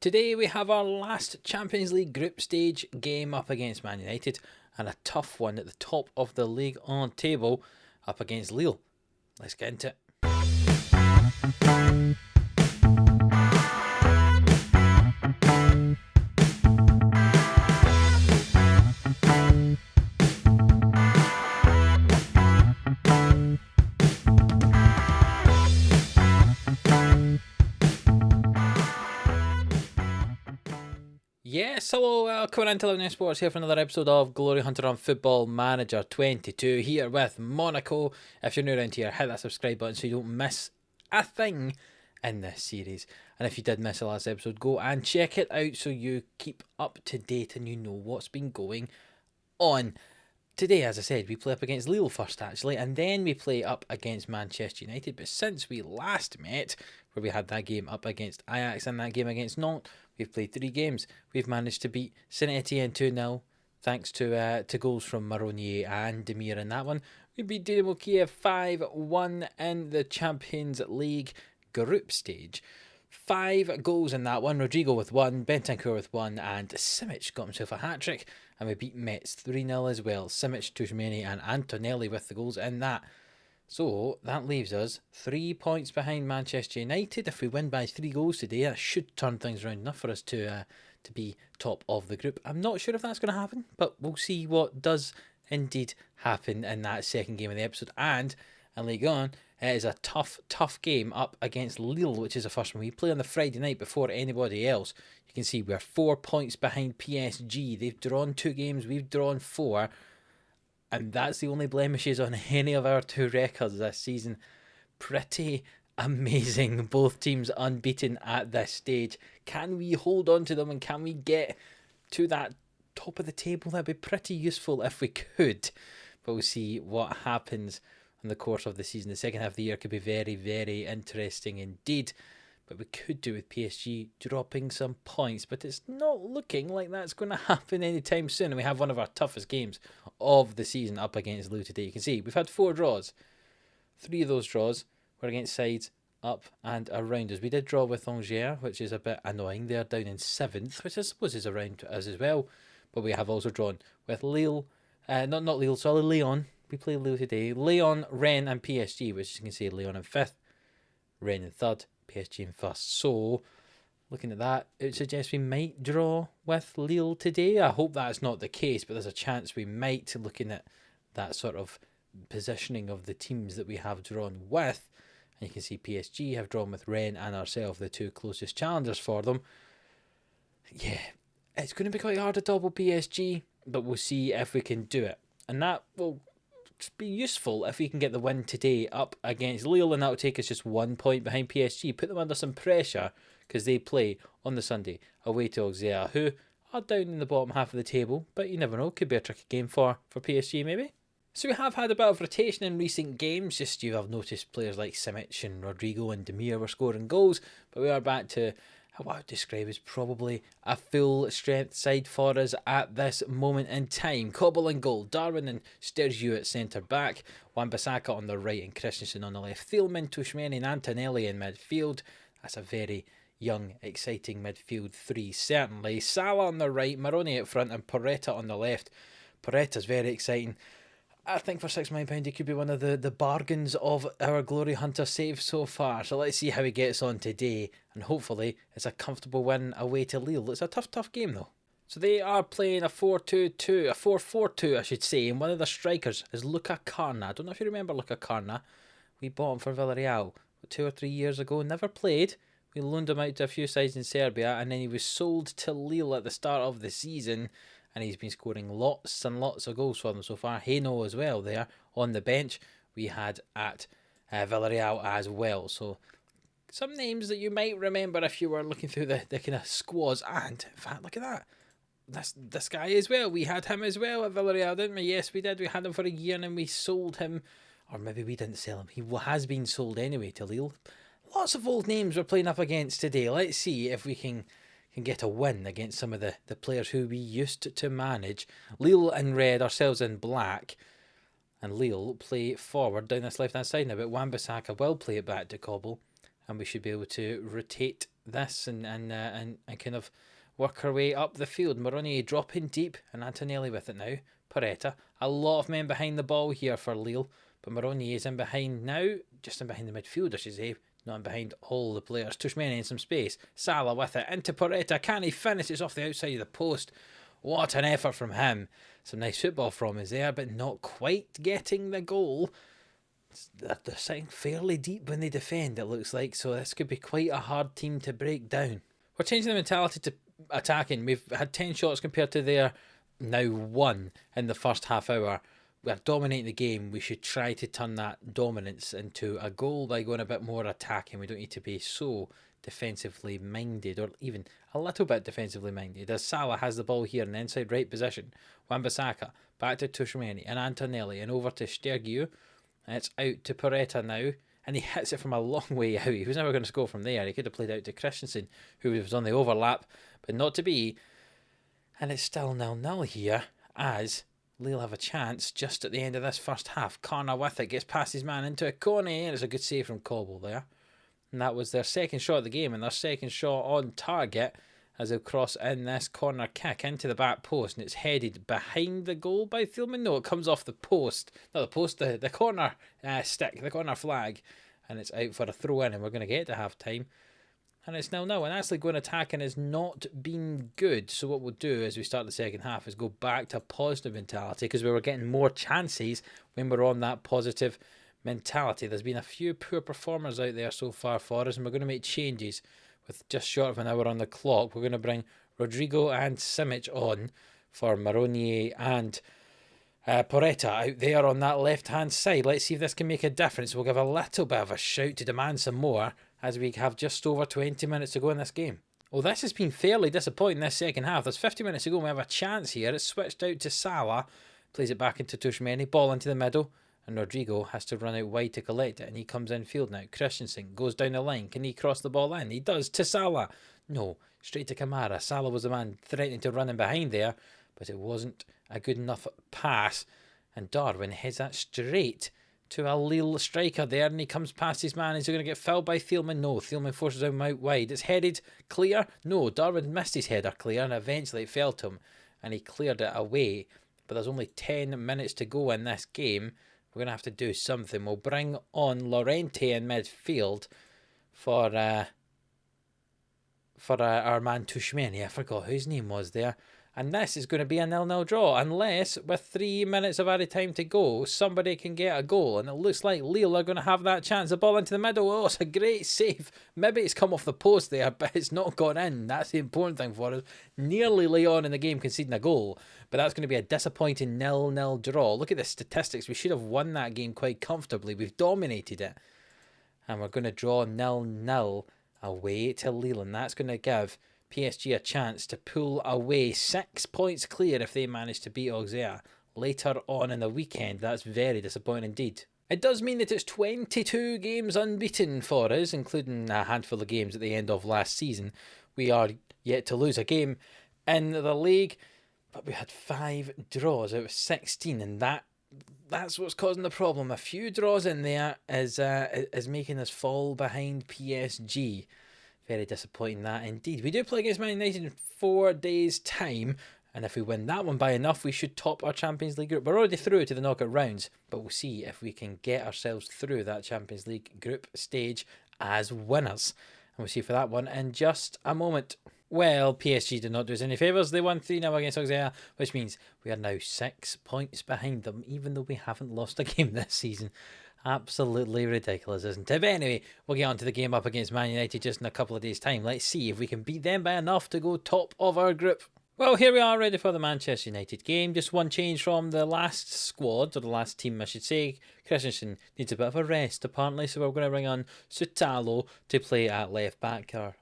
Today we have our last Champions League group stage game up against Man United, and a tough one at the top of the league on table up against Lille. Let's get into it. Yes, hello, welcome into Livestreams Sports here for another episode of Glory Hunter on Football Manager 22 here with Monaco. If you're new around here, hit that subscribe button so you don't miss a thing in this series. And if you did miss the last episode, go and check it out so you keep up to date and you know what's been going on. Today, as I said, we play up against Lille first actually, and then we play up against Manchester United. But since we last met, where we had that game up against Ajax and that game against Nantes, we've played 3 games. We've managed to beat SerieA 2-0 thanks to goals from Maronier and Demir in that one. We beat Dynamo Kiev 5-1 in the Champions League group stage. 5 goals in that one. Rodrigo with 1, Bentancur with 1, and Simic got himself a hat-trick. And we beat Metz 3-0 as well. Simic, Tushmeni and Antonelli with the goals in that. So that leaves us 3 points behind Manchester United. If we win by 3 goals today, that should turn things around enough for us to be top of the group. I'm not sure if that's going to happen, but we'll see what does indeed happen in that second game of the episode. And in Ligue 1, it is a tough game up against Lille, which is the first one. We play on the Friday night before anybody else. You can see we're 4 points behind PSG. They've drawn 2 games, we've drawn 4. And that's the only blemishes on any of our 2 records this season. Pretty amazing. Both teams unbeaten at this stage. Can we hold on to them and can we get to that top of the table? That'd be pretty useful if we could. But we'll see what happens in the course of the season. The second half of the year could be very, very interesting indeed. But we could do with PSG dropping some points, but it's not looking like that's going to happen anytime soon. And we have one of our toughest games of the season up against Lille today. You can see we've had 4 draws. 3 of those draws were against sides up and around us. We did draw with Angers, which is a bit annoying. They're down in 7th, which I suppose is around us as well. But we have also drawn with Lille, not Lille, sorry, Lyon. We play Lille today. Lyon, Rennes and PSG, which you can see Lyon in 5th, Rennes in 3rd, PSG in 1st. So, looking at that, it suggests we might draw with Lille today. I hope that's not the case, but there's a chance we might, looking at that sort of positioning of the teams that we have drawn with. And you can see PSG have drawn with Rennes and ourselves, the 2 closest challengers for them. Yeah, it's going to be quite hard to double PSG, but we'll see if we can do it. And that will be useful if we can get the win today up against Lille, and that will take us just 1 point behind PSG, put them under some pressure because they play on the Sunday away to Auxerre, who are down in the bottom half of the table, but you never know, could be a tricky game for PSG maybe. So we have had a bit of rotation in recent games. Just you have noticed players like Simic and Rodrigo and Demir were scoring goals, but we are back to what I would describe as probably a full strength side for us at this moment in time. Cobble in goal, Darwin and Sturgeon at centre back, Wan-Bissaka on the right and Christensen on the left, Thielman, Tushmeni and Antonelli in midfield. That's a very young, exciting midfield 3 certainly. Salah on the right, Maroni at front and Porretta on the left. Porretta's very exciting. I think for £6 million he could be one of the bargains of our Glory Hunter saves so far. So let's see how he gets on today. And hopefully it's a comfortable win away to Lille. It's a tough game though. So they are playing a 4-2-2, a 4-4-2 I should say. And one of the strikers is Luca Carna. I don't know if you remember Luca Carna. We bought him for Villarreal 2 or 3 years ago. Never played. We loaned him out to a few sides in Serbia. And then he was sold to Lille at the start of the season. And he's been scoring lots and lots of goals for them so far. Haino as well there on the bench. We had at Villarreal as well. So some names that you might remember if you were looking through the kind of squads. And in fact, look at that. This guy as well. We had him as well at Villarreal, didn't we? Yes, we did. We had him for a year and then we sold him. Or maybe we didn't sell him. He has been sold anyway to Lille. Lots of old names we're playing up against today. Let's see if we can get a win against some of the players who we used to manage. Lille in red, ourselves in black. And Lille play forward down this left-hand side now, but Wan-Bissaka will play it back to Cobble. And we should be able to rotate this and kind of work our way up the field. Moroni dropping deep and Antonelli with it now. Paretta, a lot of men behind the ball here for Lille, but Moroni is in behind now, just in behind the midfield, I should say, not in behind all the players. Tushmeni in some space. Salah with it into Paretta. Can he finish? It's off the outside of the post. What an effort from him. Some nice football from us there, but not quite getting the goal. They're sitting fairly deep when they defend, it looks like, so this could be quite a hard team to break down. We're changing the mentality to attacking. We've had 10 shots compared to their now 1 in the first half hour. We're dominating the game. We should try to turn that dominance into a goal by going a bit more attacking. We don't need to be so defensively minded, or even a little bit defensively minded, as Salah has the ball here in the inside right position. Wan-Bissaka back to Tushmeni and Antonelli and over to Stergiou. It's out to Paretta now, and he hits it from a long way out. He was never going to score from there. He could have played out to Christensen, who was on the overlap, but not to be. And it's still 0-0 here, as Lille have a chance just at the end of this first half. Corner with it, gets past his man into a corner, and it's a good save from Cobble there. And that was their second shot of the game, and their second shot on target, as they'll cross in this corner kick into the back post, and it's headed behind the goal by Thielmann. No, it comes off the post. Not the post, the corner stick, the corner flag, and it's out for a throw in, and we're going to get to half time. And it's 0-0, and actually going attacking has not been good. So what we'll do as we start the second half is go back to a positive mentality, because we were getting more chances when we're on that positive mentality. There's been a few poor performers out there so far for us, and we're going to make changes. With just short of an hour on the clock, we're going to bring Rodrigo and Simic on for Maronier and Paretta out there on that left-hand side. Let's see if this can make a difference. We'll give a little bit of a shout to demand some more, as we have just over 20 minutes to go in this game. Well, this has been fairly disappointing, this second half. There's 50 minutes to go and we have a chance here. It's switched out to Salah, plays it back into Tushmeni, ball into the middle, and Rodrigo has to run out wide to collect it, and he comes in field now. Christensen goes down the line. Can he cross the ball in? He does, to Salah. No, straight to Kamara. Salah was the man threatening to run in behind there, but it wasn't a good enough pass, and Darwin heads that straight to a Lille striker there, and he comes past his man. Is he going to get fouled by Thielmann? No, Thielmann forces him out wide. It's headed clear. No, Darwin missed his header clear, and eventually it fell to him, and he cleared it away. But there's only 10 minutes to go in this game. We're going to have to do something. We'll bring on Llorente in midfield for our man Tushmeni. I forgot who his name was there. And this is going to be a 0-0 draw, unless with 3 minutes of added time to go, somebody can get a goal. And it looks like Lille are going to have that chance. The ball into the middle. Oh, it's a great save. Maybe it's come off the post there, but it's not gone in. That's the important thing for us. Nearly late on in the game conceding a goal, but that's going to be a disappointing 0-0 draw. Look at the statistics. We should have won that game quite comfortably. We've dominated it. And we're going to draw 0-0 away to Lille, and that's going to give PSG a chance to pull away 6 points clear if they manage to beat Auxerre later on in the weekend. That's very disappointing indeed. It does mean that it's 22 games unbeaten for us, including a handful of games at the end of last season. We are yet to lose a game in the league, but we had 5 draws out of 16, and that's what's causing the problem. A few draws in there is making us fall behind PSG. Very disappointing that indeed. We do play against Man United in 4 days' time, and if we win that one by enough, we should top our Champions League group. We're already through to the knockout rounds, but we'll see if we can get ourselves through that Champions League group stage as winners. And we'll see for that one in just a moment. Well, PSG did not do us any favours. They won 3-0 against Auxerre, which means we are now 6 points behind them, even though we haven't lost a game this season. Absolutely ridiculous, isn't it? But anyway, we'll get on to the game up against Man United just in a couple of days' time. Let's see if we can beat them by enough to go top of our group. Well, here we are ready for the Manchester United game. Just one change from the last squad, or the last team I should say. Christensen needs a bit of a rest apparently, so we're going to bring on Sutalo to play at left back, or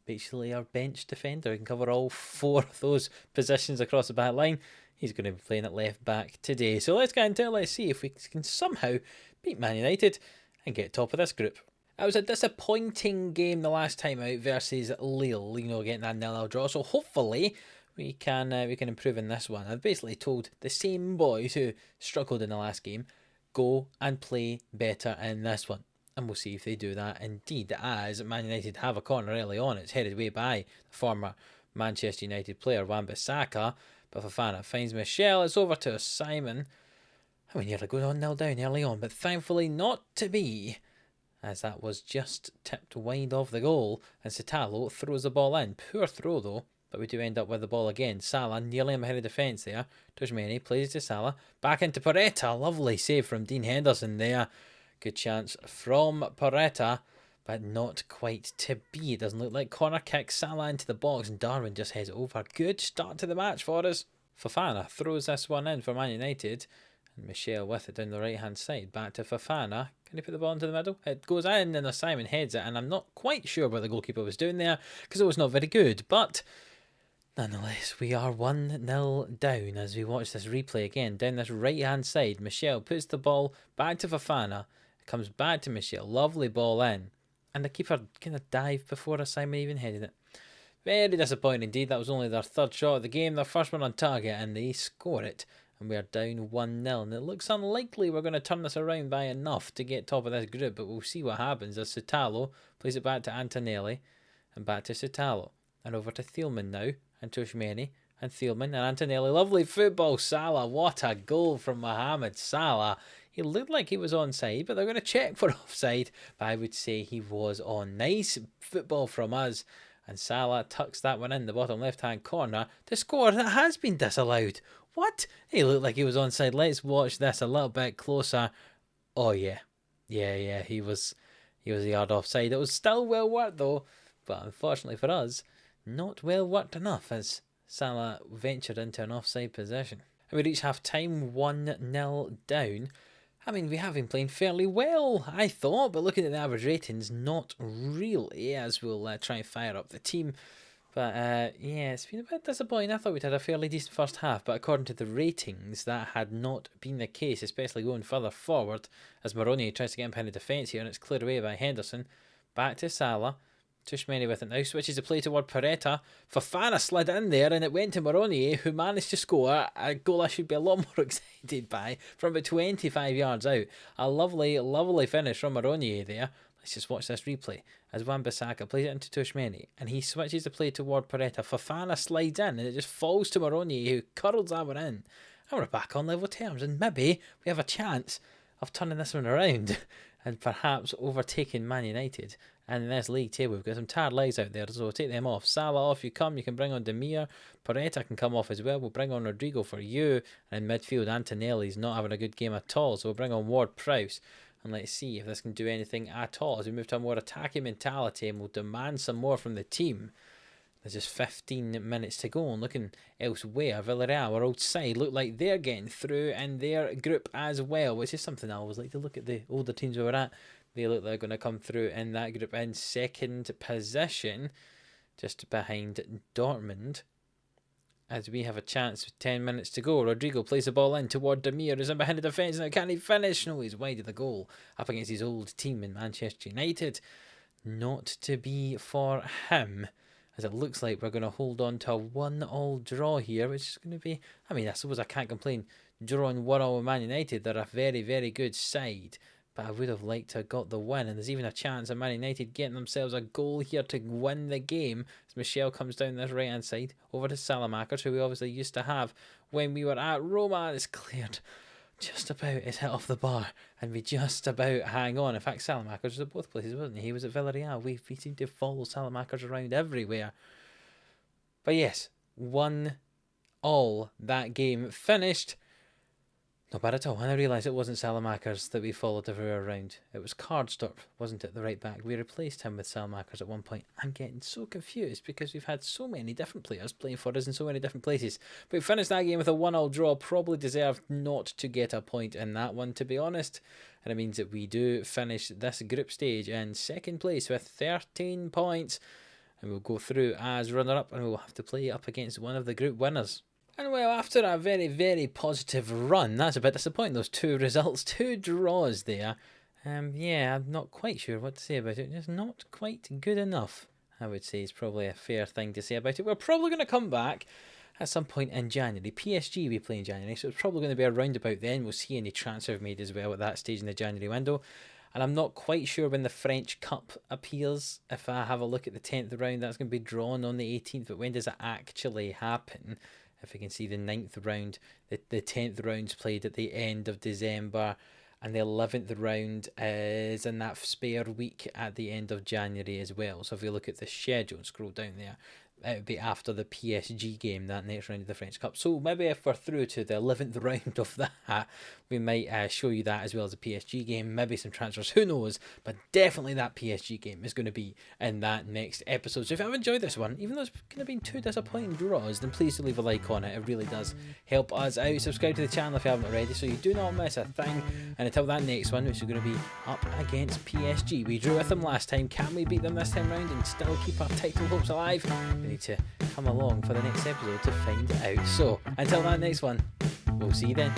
basically our bench defender. He can cover all 4 of those positions across the back line. He's going to be playing at left back today. So let's get into it. Let's see if we can somehow beat Man United and get top of this group. It was a disappointing game the last time out versus Lille, getting that 0-0 draw. So hopefully we can improve in this one. I've basically told the same boys who struggled in the last game, go and play better in this one. And we'll see if they do that indeed, as Man United have a corner early on. It's headed away by the former Manchester United player Wan-Bissaka, but Fofana finds Michel. It's over to Simon. I mean, nearly going on 0 down early on, but thankfully not to be, as that was just tipped wide of the goal, and Sitalo throws the ball in. Poor throw though, but we do end up with the ball again. Salah nearly behind the defence there. Tchouaméni plays to Salah, back into Paqueta. Lovely save from Dean Henderson there. Good chance from Paqueta, but not quite to be. It doesn't look like. Corner kick, Salah into the box, and Darwin just heads over. Good start to the match for us. Fofana throws this one in for Man United, and Michel with it down the right hand side. Back to Fofana. Can he put the ball into the middle? It goes in, and Simon heads it, and I'm not quite sure what the goalkeeper was doing there, because it was not very good, but nonetheless, we are 1-0 down as we watch this replay again. Down this right-hand side, Michel puts the ball back to Fofana. It comes back to Michel. Lovely ball in. And the keeper kind of dived before Simon even headed it. Very disappointing indeed. That was only their third shot of the game. Their first one on target, and they score it. And we are down 1-0. And it looks unlikely we're going to turn this around by enough to get top of this group. But we'll see what happens as Sitalo plays it back to Antonelli. And back to Sitalo. And over to Thielman now. And Tchouaméni and Thielman and Antonelli. Lovely football. Salah. What a goal from Mohamed Salah. He looked like he was onside, but they're going to check for offside. But I would say he was on. Nice football from us. And Salah tucks that one in the bottom left-hand corner to score. That has been disallowed. What? He looked like he was onside. Let's watch this a little bit closer. Oh, yeah. Yeah. He was a yard offside. It was still well worked, though. But unfortunately for us, not well worked enough as Salah ventured into an offside position. And we reach half-time 1-0 down. I mean, we have been playing fairly well, I thought, but looking at the average ratings, not really, as we'll try and fire up the team. But, yeah, it's been a bit disappointing. I thought we'd had a fairly decent first half, but according to the ratings, that had not been the case, especially going further forward, as Moroni tries to get him behind the defence here, and it's cleared away by Henderson. Back to Salah. Tchouaméni with it now, switches the play toward Paqueta. Fofana slid in there and it went to Moroni, who managed to score a goal I should be a lot more excited by from about 25 yards out. A lovely finish from Moroni there. Let's just watch this replay as Wan-Bissaka plays it into Tchouaméni and he switches the play toward Paqueta. Fofana slides in and it just falls to Moroni, who curls that one in. And we're back on level terms, and maybe we have a chance of turning this one around and perhaps overtaking Man United. And in this league table, we've got some tired legs out there, so we'll take them off. Salah off you come, you can bring on Demir. Paqueta can come off as well. We'll bring on Rodrigo for you. And in midfield, Antonelli's not having a good game at all, so we'll bring on Ward-Prowse. And let's see if this can do anything at all as we move to a more attacking mentality, and we'll demand some more from the team. There's just 15 minutes to go, and looking elsewhere, Villarreal, our old side, look like they're getting through in their group as well, which is something I always like to look at the older teams we were at. They look like they're going to come through in that group in second position, just behind Dortmund, as we have a chance with 10 minutes to go. Rodrigo plays the ball in toward Demir, who's in behind the defence, and can he finish? No, he's wide of the goal, up against his old team in Manchester United. Not to be for him, as it looks like we're going to hold on to a 1-1 draw here, which is going to be, I mean, I suppose I can't complain. Drawing 1-1 with Man United, they're a very good side. But I would have liked to have got the win, and there's even a chance of Man United getting themselves a goal here to win the game. As Michel comes down this right hand side over to Salamakers, who we obviously used to have when we were at Roma. It's cleared just about, it's hit off the bar, and we just about hang on. In fact, Salamakers was at both places, wasn't he? He was at Villarreal. We seem to follow Salamakers around everywhere. But yes, 1-1 that game finished. Not bad at all. And I realised it wasn't Salamakers that we followed everywhere around. It was Cardstorp, wasn't it, the right back? We replaced him with Salamakers at one point. I'm getting so confused because we've had so many different players playing for us in so many different places. But we finished that game with a 1-1 draw. Probably deserved not to get a point in that one, to be honest. And it means that we do finish this group stage in second place with 13 points. And we'll go through as runner-up, and we'll have to play up against one of the group winners. And well, after a very positive run, that's a bit disappointing, those two results, 2 draws there. Yeah, I'm not quite sure what to say about it. Just not quite good enough, I would say, is probably a fair thing to say about it. We're probably going to come back at some point in January. PSG we play in January, so it's probably going to be around about then. We'll see any transfer made as well at that stage in the January window. And I'm not quite sure when the French Cup appears. If I have a look at the 10th round, that's going to be drawn on the 18th. But when does it actually happen? If we can see the 9th round, the 10th round's played at the end of December. And the 11th round is in that spare week at the end of January as well. So if we look at the schedule and scroll down there, it would be after the PSG game, that next round of the French Cup. So maybe if we're through to the 11th round of that, we might show you that as well as the PSG game. Maybe some transfers, who knows? But definitely that PSG game is going to be in that next episode. So if you've enjoyed this one, even though it's kind of been 2 disappointing draws, then please do leave a like on it. It really does help us out. Subscribe to the channel if you haven't already, so you do not miss a thing. And until that next one, which is going to be up against PSG. We drew with them last time. Can we beat them this time round and still keep our title hopes alive? We need to come along for the next episode to find out. So until that next one, we'll see you then.